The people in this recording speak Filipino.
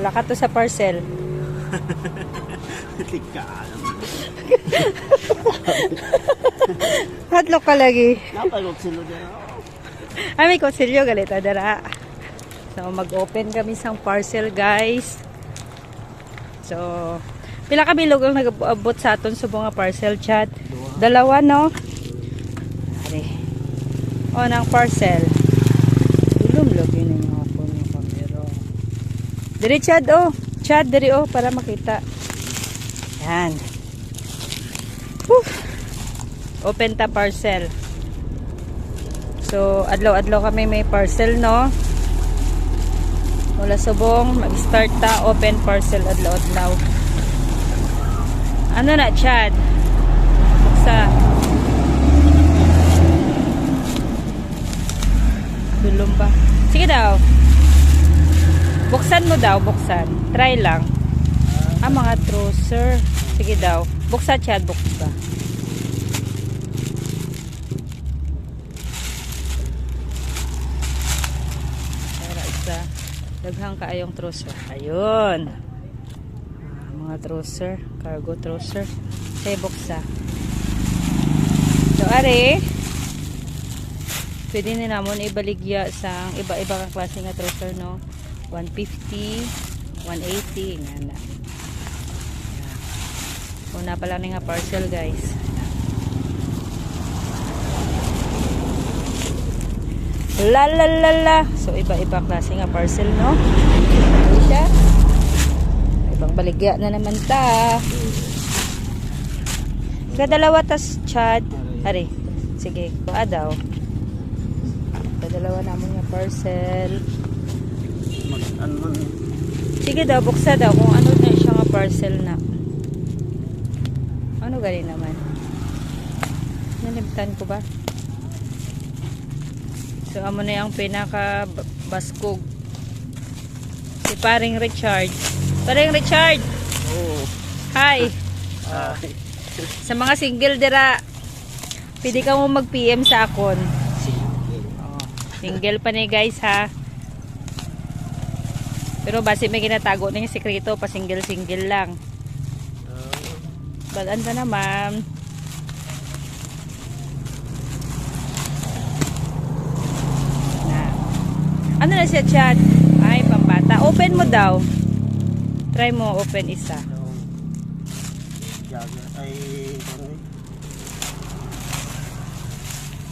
Wala ka to sa parcel. Tika. Hadlok ka lagi. Napalot sila dyan. Ay, may konsilyo galit. Adara. So, mag-open kami sang parcel, guys. So, pila ka bilog ang nag-abot sa aton sa mga parcel chat? Dalawa, no? Ari. O, ng parcel. Tulong lagi na yung ako ng camera. Diri, Chad, oh. Chad, diri, oh, para makita. Yan. Whew. Open ta parcel. So, adlaw-adlaw kami may parcel, no? Mula subong, mag-start ta, open parcel, adlaw-adlaw. Ano na, Chad? Buksa. Dulong ba? Sige daw. Buksan mo daw, buksan. Try lang. Mga trouser. Sige daw. Buksa, Chad, buksa. Daghang kaayong trouser. Ayun. Mga trouser. Cargo trouser. Say buksa. So, are. Pwede na namon ibaligya sa iba-iba kang klase nga trouser, no? 150, 180. Nga na. Una pa lang nga parcel, guys. La la la la. So iba-iba klase nga parcel, no? Ano siya? Ibang baligya na naman ta. Kadalawa tas Chad. Ari. Sige, kuha daw. Kadalawa namon nga parcel. Sige daw, buksa daw kung ano na siya nga parcel na. Ano gani naman? Nalimtan ko ba? So, amo na yung pinaka-baskog. Si paring Richard. Paring Richard! Oh. Hi! Sa mga single dira, pwede ka mo mag-PM sa akon. Single pa ni guys, ha? Pero basi may ginatago na yung sekreto, pa single-single lang. Balaan ka na, ma'am. Ano na siya, Chad? Ay, pambata. Open mo daw. Try mo, open isa.